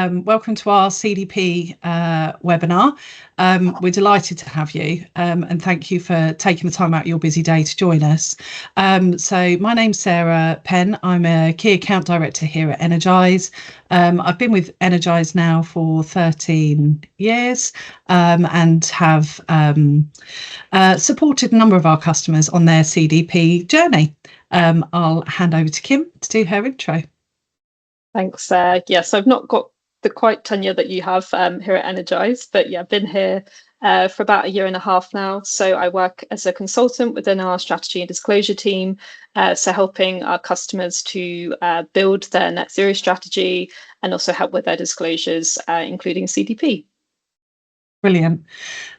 Welcome to our CDP webinar. We're delighted to have you and thank you for taking the time out of your busy day to join us. So my name's Sarah Penn. I'm a Key Account Director here at Energize. I've been with Energize now for 13 years and have supported a number of our customers on their CDP journey. I'll hand over to Kim to do her intro. Thanks. Yes, I've not got the quite tenure that you have here at Energize, but yeah, I've been here for about 1.5 years now. So I work as a consultant within our strategy and disclosure team, so helping our customers to build their net zero strategy and also help with their disclosures, including CDP. Brilliant.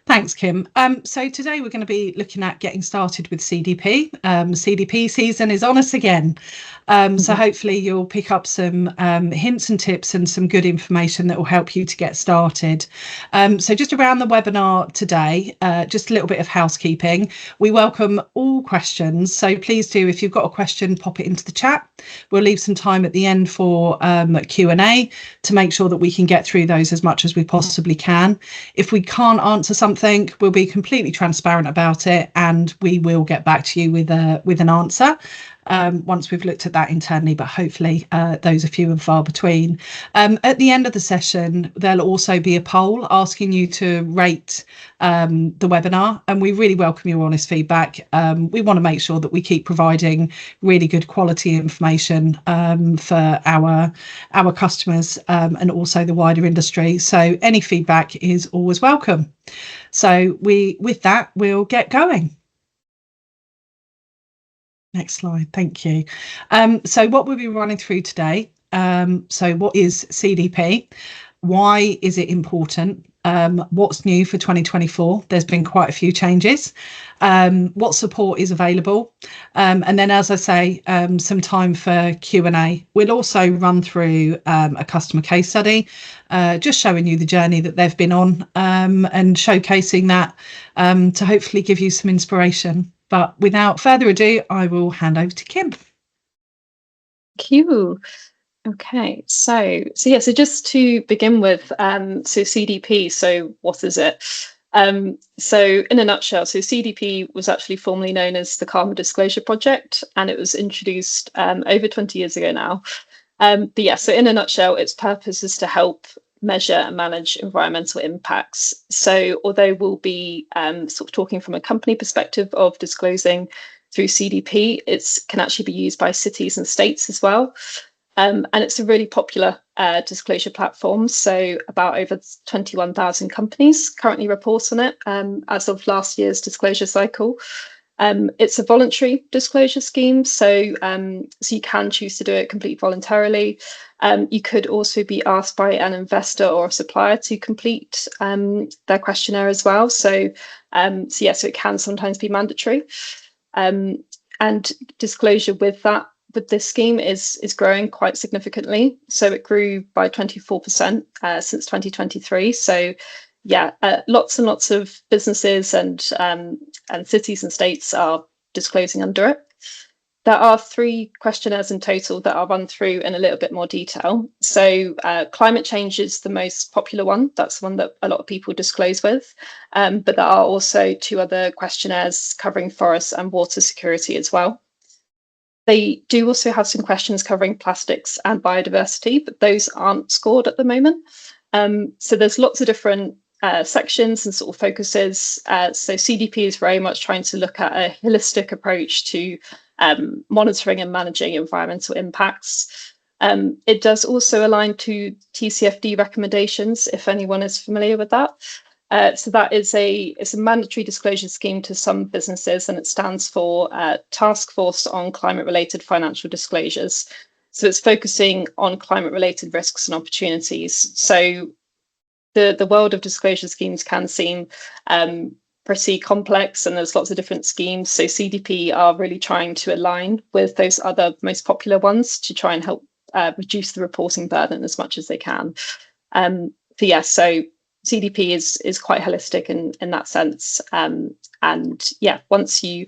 Thanks, Kim. So today we're going to be looking at getting started with CDP. CDP season is on us again. So hopefully you'll pick up some hints and tips and some good information that will help you to get started. So just around the webinar today, just a little bit of housekeeping. We welcome all questions. So please do, if you've got a question, pop it into the chat. We'll leave some time at the end for Q&A to make sure that we can get through those as much as we possibly can. If we can't answer something, we'll be completely transparent about it and we will get back to you with an answer once we've looked at that internally, but hopefully those are few and far between. At the end of the session, there'll also be a poll asking you to rate the webinar, and we really welcome your honest feedback. We want to make sure that we keep providing really good quality information for our customers and also the wider industry. So any feedback is always welcome. So with that, we'll get going. Next slide, thank you. So what we'll be running through today, so what is CDP? Why is it important? What's new for 2024? There's been quite a few changes. What support is available? And then, as I say, some time for Q&A. We'll also run through a customer case study, just showing you the journey that they've been on and showcasing that to hopefully give you some inspiration. But without further ado, I will hand over to Kim. Thank you. Okay, so just to begin with, so CDP, so what is it? So in a nutshell, so CDP was actually formerly known as the Carbon Disclosure Project, and it was introduced over 20 years ago now. But yeah, so in a nutshell, its purpose is to help measure and manage environmental impacts. So although we'll be sort of talking from a company perspective of disclosing through CDP, it can actually be used by cities and states as well. And it's a really popular disclosure platform. So about over 21,000 companies currently report on it as of last year's disclosure cycle. It's a voluntary disclosure scheme, so you can choose to do it completely voluntarily. You could also be asked by an investor or a supplier to complete their questionnaire as well. So it can sometimes be mandatory. And disclosure with this scheme is growing quite significantly. So it grew by 24% since 2023. So yeah, lots and lots of businesses and cities and states are disclosing under it. There are 3 questionnaires in total that I'll run through in a little bit more detail. So climate change is the most popular one. That's the one that a lot of people disclose with. But there are also 2 other questionnaires covering forest and water security as well. They do also have some questions covering plastics and biodiversity, but those aren't scored at the moment. So there's lots of different sections and sort of focuses. So CDP is very much trying to look at a holistic approach to monitoring and managing environmental impacts. It does also align to TCFD recommendations, if anyone is familiar with that. So that is it's a mandatory disclosure scheme to some businesses, and it stands for Task Force on Climate-Related Financial Disclosures. So it's focusing on climate-related risks and opportunities. So the world of disclosure schemes can seem pretty complex, and there's lots of different schemes. So CDP are really trying to align with those other most popular ones to try and help reduce the reporting burden as much as they can. So CDP is quite holistic in that sense. And yeah, once you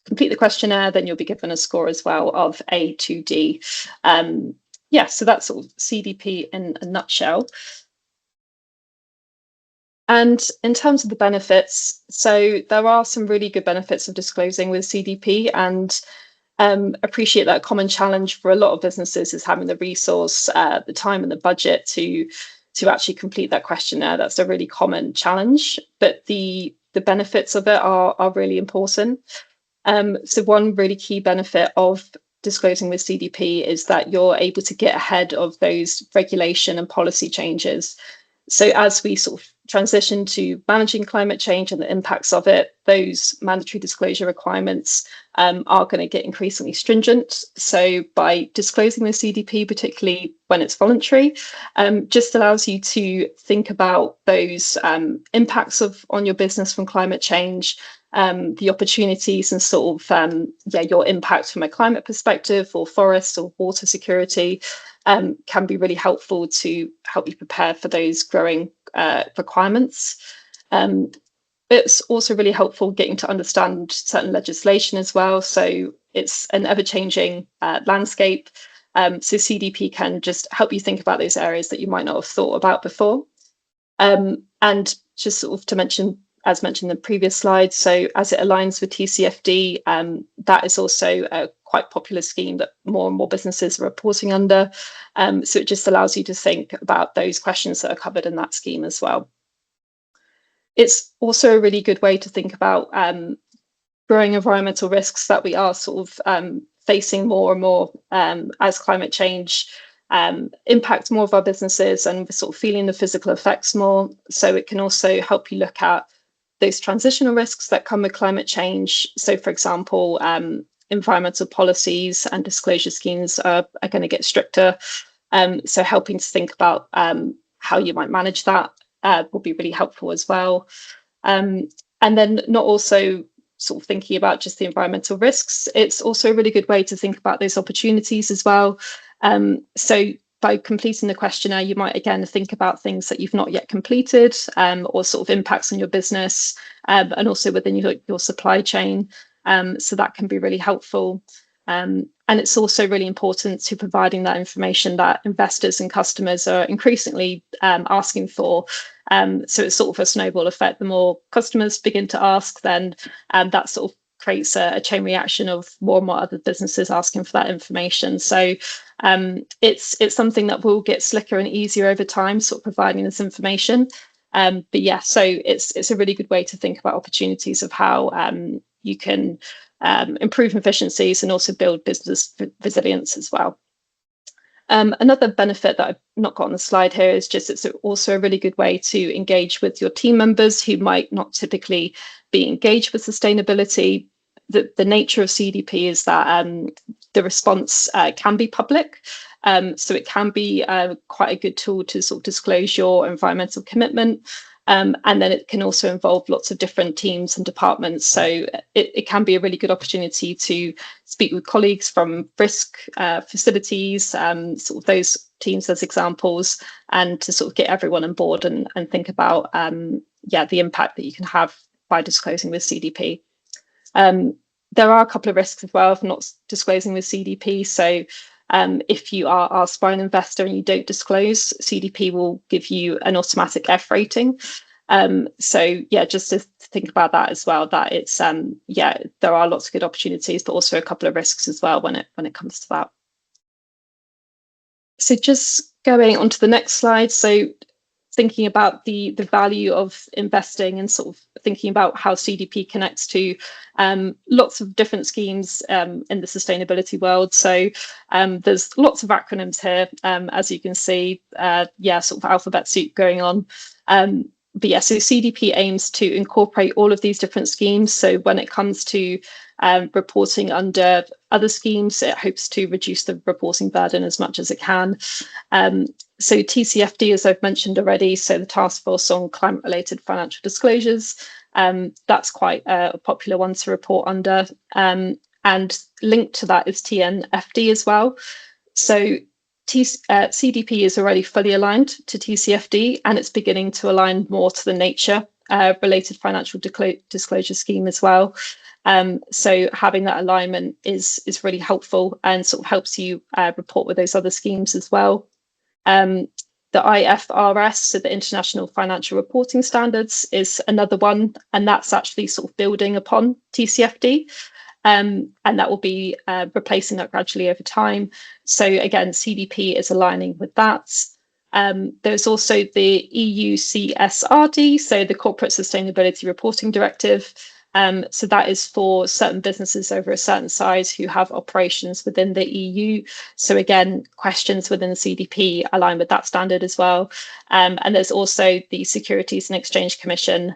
complete the questionnaire, then you'll be given a score as well of A to D. yeah, so that's sort of CDP in a nutshell. And in terms of the benefits, so there are some really good benefits of disclosing with CDP, and appreciate that a common challenge for a lot of businesses is having the resource, the time and the budget to actually complete that questionnaire. That's a really common challenge, but the benefits of it are really important. So one really key benefit of disclosing with CDP is that you're able to get ahead of those regulation and policy changes. So as we sort of transition to managing climate change and the impacts of it, those mandatory disclosure requirements are going to get increasingly stringent. So by disclosing the CDP, particularly when it's voluntary, just allows you to think about those impacts on your business from climate change, the opportunities and sort of your impact from a climate perspective or forest or water security. Can be really helpful to help you prepare for those growing requirements. It's also really helpful getting to understand certain legislation as well. So it's an ever-changing landscape. So CDP can just help you think about those areas that you might not have thought about before. And just sort of to mention, as mentioned in the previous slide, so as it aligns with TCFD, that is also a quite popular scheme that more and more businesses are reporting under. So it just allows you to think about those questions that are covered in that scheme as well. It's also a really good way to think about growing environmental risks that we are sort of facing more and more as climate change impacts more of our businesses, and we're sort of feeling the physical effects more. So it can also help you look at those transitional risks that come with climate change. So, for example, environmental policies and disclosure schemes are going to get stricter. So helping to think about how you might manage that will be really helpful as well. And then not also sort of thinking about just the environmental risks, it's also a really good way to think about those opportunities as well. So by completing the questionnaire, you might again think about things that you've not yet completed, or sort of impacts on your business, and also within your supply chain. So that can be really helpful. And it's also really important to providing that information that investors and customers are increasingly asking for. So it's sort of a snowball effect. The more customers begin to ask, then that sort of creates a chain reaction of more and more other businesses asking for that information. So it's something that will get slicker and easier over time, sort of providing this information. But yeah, so it's a really good way to think about opportunities of how you can improve efficiencies and also build business resilience as well. Another benefit that I've not got on the slide here is just it's also a really good way to engage with your team members who might not typically be engaged with sustainability. The nature of CDP is that the response can be public. So it can be quite a good tool to sort of disclose your environmental commitment. And then it can also involve lots of different teams and departments. So it can be a really good opportunity to speak with colleagues from risk facilities, sort of those teams as examples, and to sort of get everyone on board and think about the impact that you can have by disclosing with CDP. There are a couple of risks as well of not disclosing with CDP. So if you are asked by an investor and you don't disclose, CDP will give you an automatic F rating. So yeah, just to think about that as well, that it's there are lots of good opportunities, but also a couple of risks as well when it comes to that. So just going on to the next slide. So thinking about the value of investing and sort of thinking about how CDP connects to lots of different schemes in the sustainability world. So there's lots of acronyms here, as you can see, sort of alphabet soup going on. But yeah, so CDP aims to incorporate all of these different schemes. So when it comes to reporting under other schemes, it hopes to reduce the reporting burden as much as it can. So TCFD, as I've mentioned already, so the Task Force on Climate-Related Financial Disclosures, that's quite a popular one to report under. And linked to that is TNFD as well. So CDP is already fully aligned to TCFD, and it's beginning to align more to the nature related financial disclosure scheme as well. So having that alignment is really helpful and sort of helps you report with those other schemes as well. The IFRS, so the International Financial Reporting Standards, is another one, and that's actually sort of building upon TCFD. And that will be replacing that gradually over time. So again, CDP is aligning with that. There's also the EU CSRD, so the Corporate Sustainability Reporting Directive. So that is for certain businesses over a certain size who have operations within the EU. So again, questions within the CDP align with that standard as well. And there's also the Securities and Exchange Commission,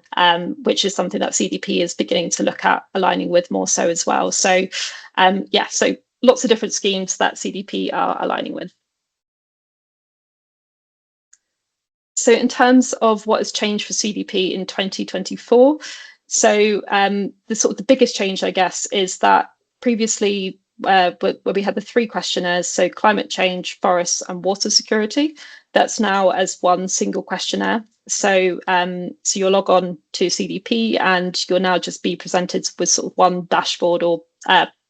which is something that CDP is beginning to look at aligning with more so as well. So yeah, so lots of different schemes that CDP are aligning with. So in terms of what has changed for CDP in 2024, so the biggest change, I guess, is that previously where we had the 3 questionnaires, so climate change, forests and water security, that's now as one single questionnaire. So so you'll log on to CDP and you'll now just be presented with sort of one dashboard or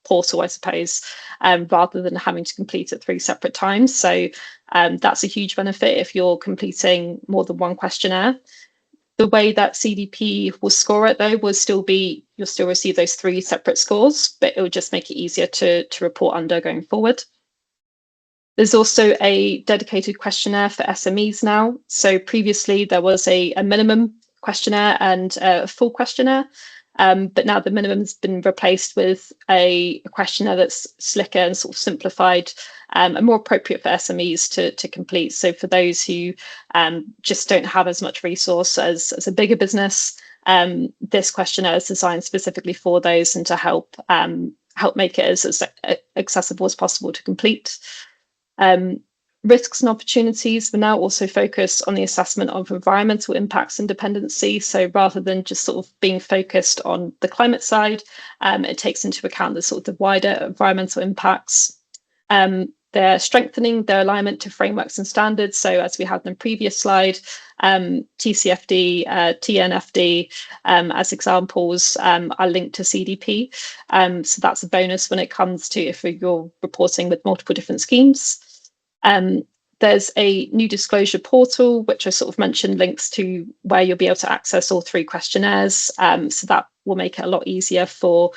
portal, I suppose, rather than having to complete it 3 separate times. So that's a huge benefit if you're completing more than one questionnaire. The way that CDP will score it, though, will still be, you'll still receive those 3 separate scores, but it will just make it easier to report under going forward. There's also a dedicated questionnaire for SMEs now. So previously there was a minimum questionnaire and a full questionnaire, but now the minimum has been replaced with a questionnaire that's slicker and sort of simplified and more appropriate for SMEs to complete. So for those who just don't have as much resource as a bigger business, this questionnaire is designed specifically for those and to help make it as accessible as possible to complete. Risks and opportunities will now also focus on the assessment of environmental impacts and dependency. So rather than just sort of being focused on the climate side, it takes into account the sort of the wider environmental impacts. They're strengthening their alignment to frameworks and standards. So as we had in the previous slide, TCFD, TNFD as examples are linked to CDP. So that's a bonus when it comes to if you're reporting with multiple different schemes. There's a new disclosure portal, which I sort of mentioned links to where you'll be able to access all 3 questionnaires. So that will make it a lot easier for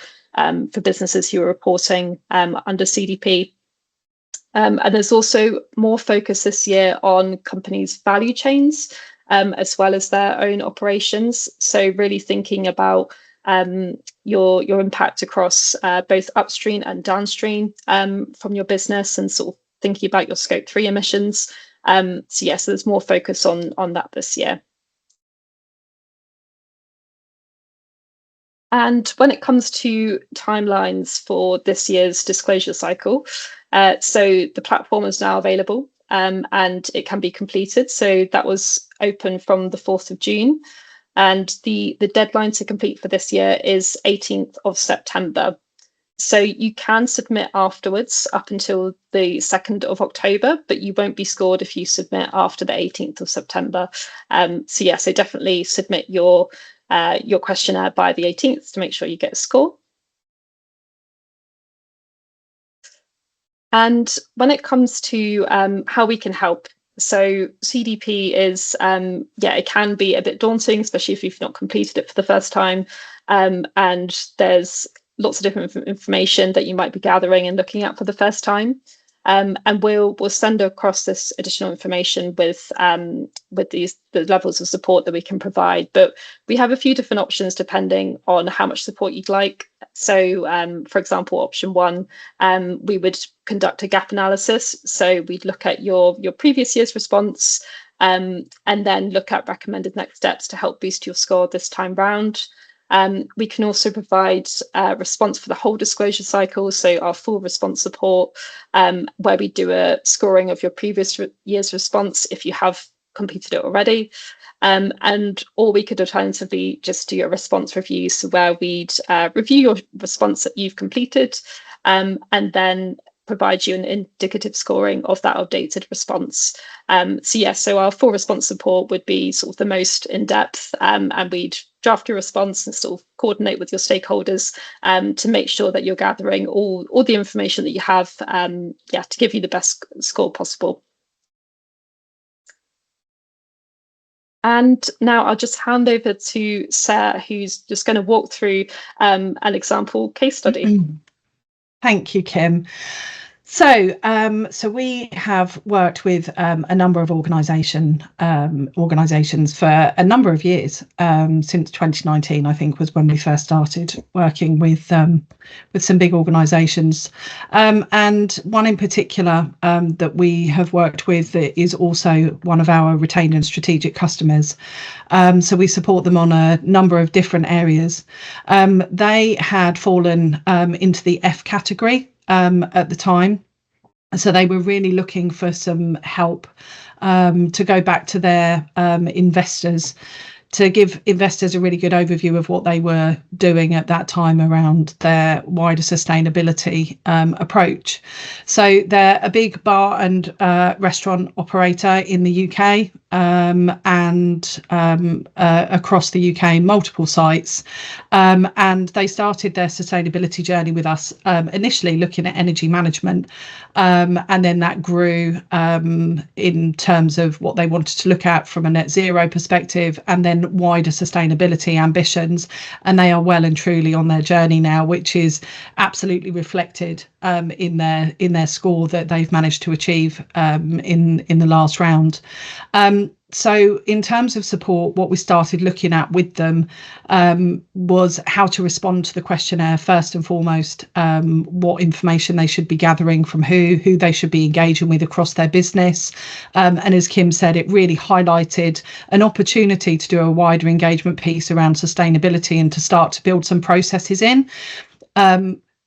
businesses who are reporting under CDP. And there's also more focus this year on companies' value chains, as well as their own operations. So really thinking about your impact across both upstream and downstream from your business, and sort of thinking about your scope 3 emissions. So yes, there's more focus on that this year. And when it comes to timelines for this year's disclosure cycle, so the platform is now available and it can be completed. So that was open from the 4th of June. And the deadline to complete for this year is 18th of September. So you can submit afterwards up until the 2nd of October, but you won't be scored if you submit after the 18th of September. So yeah, so definitely submit your questionnaire by the 18th to make sure you get a score. And when it comes to how we can help, so CDP is, it can be a bit daunting, especially if you've not completed it for the first time. And there's lots of different information that you might be gathering and looking at for the first time. And we'll send across this additional information with the levels of support that we can provide. But we have a few different options depending on how much support you'd like. So, for example, option 1, we would conduct a gap analysis. So we'd look at your previous year's response and then look at recommended next steps to help boost your score this time round. We can also provide a response for the whole disclosure cycle, so our full response support, where we do a scoring of your previous year's response if you have completed it already. Or we could alternatively just do a response review, so where we'd review your response that you've completed and then provide you an indicative scoring of that updated response. So our full response support would be sort of the most in-depth, and we'd draft your response and sort of coordinate with your stakeholders to make sure that you're gathering all the information that you have, to give you the best score possible. And now I'll just hand over to Sarah, who's just going to walk through an example case study. Thank you, Kim. So we have worked with a number of organisations for a number of years. Since 2019, I think, was when we first started working with some big organisations, and one in particular that we have worked with is also one of our retained and strategic customers. So we support them on a number of different areas. They had fallen into the F category at the time. So they were really looking for some help to go back to their investors, to give investors a really good overview of what they were doing at that time around their wider sustainability approach. So they're a big bar and restaurant operator in the UK, and across the UK, multiple sites. And they started their sustainability journey with us, initially looking at energy management, and then that grew in terms of what they wanted to look at from a net zero perspective, and then wider sustainability ambitions. And they are well and truly on their journey now, which is absolutely reflected in their score that they've managed to achieve in the last round. So in terms of support, what we started looking at with them was how to respond to the questionnaire first and foremost, what information they should be gathering from who they should be engaging with across their business. And as Kim said, it really highlighted an opportunity to do a wider engagement piece around sustainability and to start to build some processes in.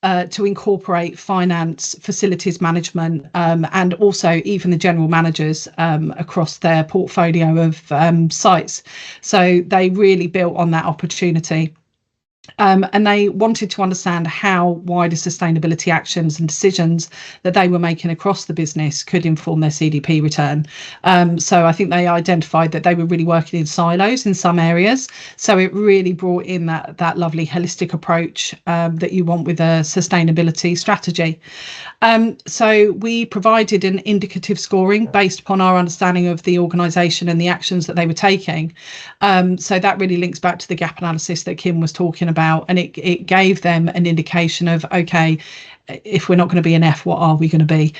To incorporate finance, facilities management, and also even the general managers across their portfolio of sites. So they really built on that opportunity. And they wanted to understand how wider sustainability actions and decisions that they were making across the business could inform their CDP return. So I think they identified that they were really working in silos in some areas. So it really brought in that lovely holistic approach that you want with a sustainability strategy. So we provided an indicative scoring based upon our understanding of the organisation and the actions that they were taking. So that really links back to the gap analysis that Kim was talking about, and it gave them an indication of, okay, if we're not going to be an F, what are we going to be?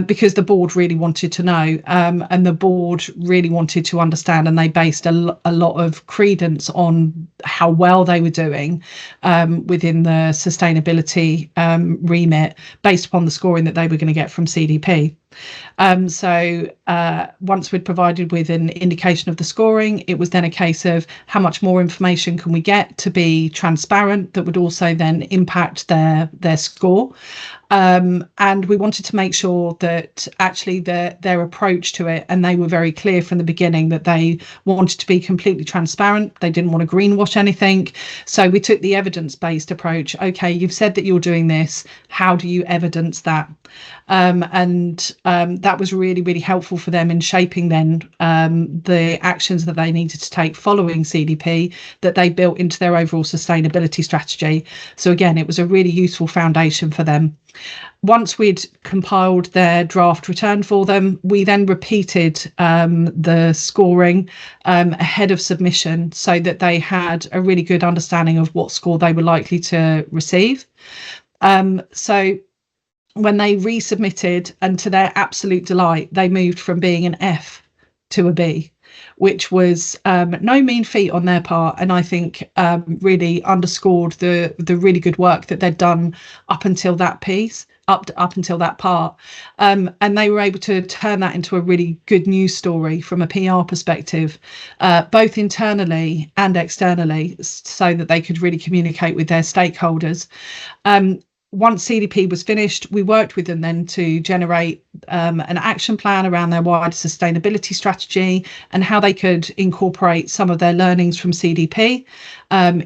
Because the board really wanted to know, and the board really wanted to understand, and they based a lot of credence on how well they were doing within the sustainability remit based upon the scoring that they were going to get from CDP. So once we'd provided with an indication of the scoring, it was then a case of how much more information can we get to be transparent that would also then impact their score. And we wanted to make sure that actually their approach to it, and they were very clear from the beginning that they wanted to be completely transparent. They didn't want to greenwash anything. So we took the evidence-based approach. Okay, you've said that you're doing this. How do you evidence that? And that was really, really helpful for them in shaping then the actions that they needed to take following CDP that they built into their overall sustainability strategy. So again, it was a really useful foundation for them. Once we'd compiled their draft return for them, we then repeated the scoring ahead of submission so that they had a really good understanding of what score they were likely to receive. So when they resubmitted, and to their absolute delight, they moved from being an F to a B, which was no mean feat on their part, and I think really underscored the really good work that they'd done up until that piece, up until that part, and they were able to turn that into a really good news story from a PR perspective, both internally and externally, so that they could really communicate with their stakeholders. Once CDP was finished, we worked with them then to generate an action plan around their wider sustainability strategy and how they could incorporate some of their learnings from CDP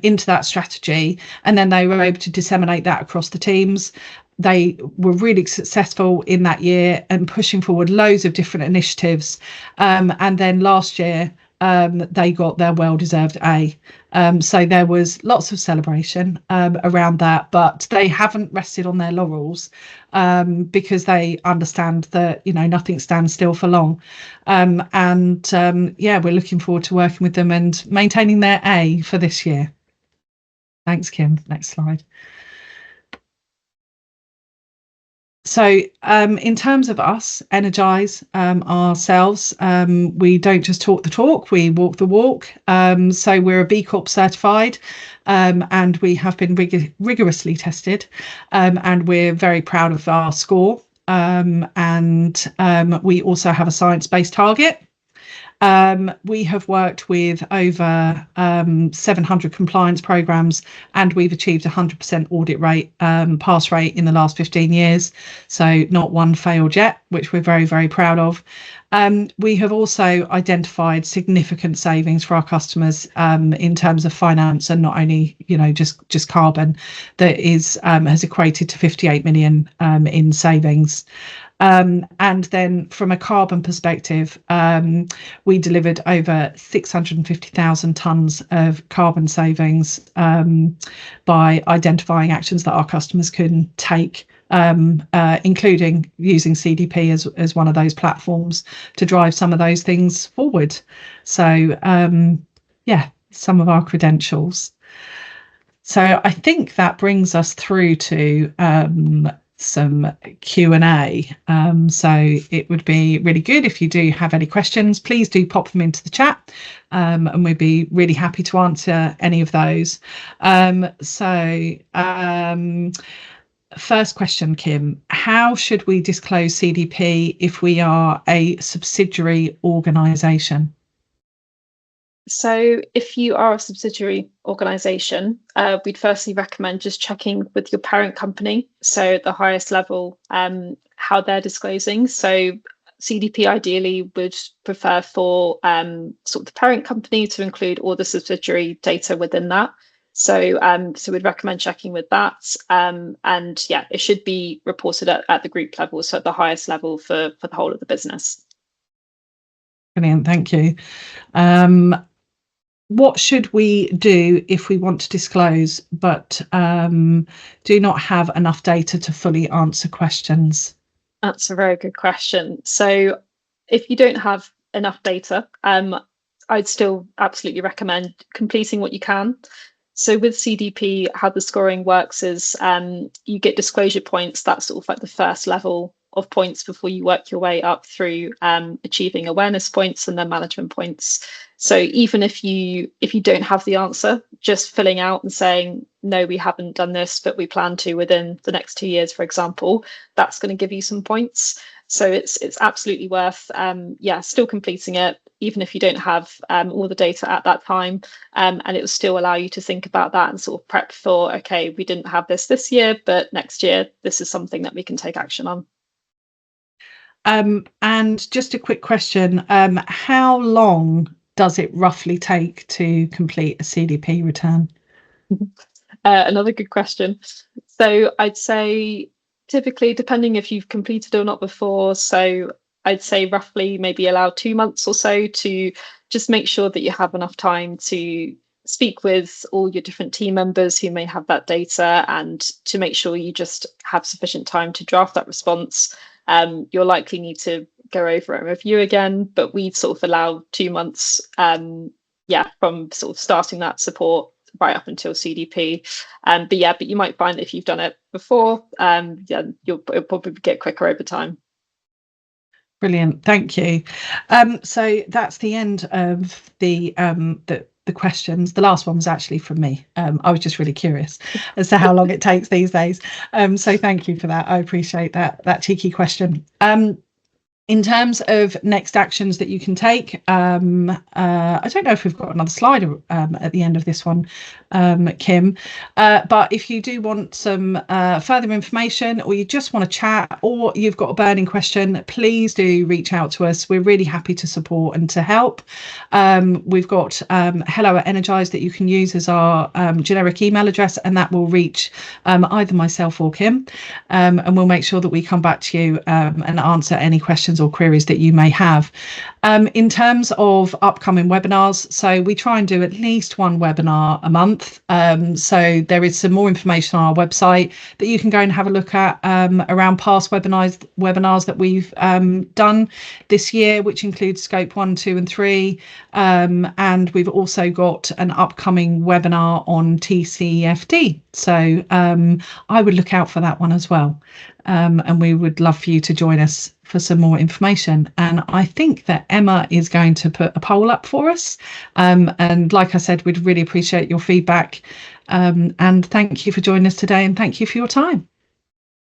into that strategy. And then they were able to disseminate that across the teams. they were really successful in that year and pushing forward loads of different initiatives. And then last year, they got their well-deserved A. So there was lots of celebration around that, but they haven't rested on their laurels because they understand that, nothing stands still for long. Yeah, we're looking forward to working with them and maintaining their A for this year. Thanks, Kim. Next slide. So in terms of us, Energize ourselves, we don't just talk the talk, we walk the walk. So we're a B Corp certified and we have been rigorously tested and we're very proud of our score. And we also have a science-based target. We have worked with over 700 compliance programs and we've achieved 100% audit rate, pass rate in the last 15 years. So not one failed yet, which we're very, very proud of. We have also identified significant savings for our customers in terms of finance and not only, just carbon that has equated to 58 million in savings. And then from a carbon perspective, we delivered over 650,000 tonnes of carbon savings by identifying actions that our customers can take, including using CDP as one of those platforms to drive some of those things forward. So, some of our credentials. So I think that brings us through to some Q&A. So it would be really good if you do have any questions, please do pop them into the chat and we'd be really happy to answer any of those. First question, Kim, how should we disclose CDP if we are a subsidiary organisation? So if you are a subsidiary organisation, we'd firstly recommend just checking with your parent company, so the highest level, how they're disclosing. So CDP ideally would prefer for sort of the parent company to include all the subsidiary data within that. So we'd recommend checking with that. And yeah, it should be reported at the group level, so at the highest level for the whole of the business. Brilliant, thank you. What should we do if we want to disclose but do not have enough data to fully answer questions? That's a very good question. So if you don't have enough data, I'd still absolutely recommend completing what you can. So with CDP, how the scoring works is you get disclosure points. That's sort of like the first level of points before you work your way up through achieving awareness points and then management points. So even if you don't have the answer, just filling out and saying, no, we haven't done this, but we plan to within the next 2 years, for example, that's going to give you some points. So it's absolutely worth, still completing it, even if you don't have all the data at that time. And it will still allow you to think about that and sort of prep for, okay, we didn't have this year, but next year, this is something that we can take action on. And just a quick question, how long does it roughly take to complete a CDP return? Another good question. So I'd say typically, depending if you've completed or not before, so I'd say roughly maybe allow 2 months or so to just make sure that you have enough time to speak with all your different team members who may have that data and to make sure you just have sufficient time to draft that response. You'll likely need to go over and review again, but we sort of allow 2 months, from sort of starting that support right up until CDP. But you might find that if you've done it before, it'll probably get quicker over time. Brilliant, thank you. So that's the end of the questions. The last one was actually from me. I was just really curious as to how long it takes these days. So thank you for that. I appreciate that cheeky question. In terms of next actions that you can take, I don't know if we've got another slide at the end of this one, Kim, but if you do want some further information, or you just want to chat, or you've got a burning question, please do reach out to us. We're really happy to support and to help. We've got hello@energize that you can use as our generic email address, and that will reach either myself or Kim, and we'll make sure that we come back to you and answer any questions or queries that you may have. In terms of upcoming webinars, so we try and do at least one webinar a month. So there is some more information on our website that you can go and have a look at around past webinars that we've done this year, which includes scope 1, 2 and 3. And we've also got an upcoming webinar on TCFD. So I would look out for that one as well. And we would love for you to join us for some more information. And I think that Emma is going to put a poll up for us. And like I said, we'd really appreciate your feedback. And thank you for joining us today, and thank you for your time.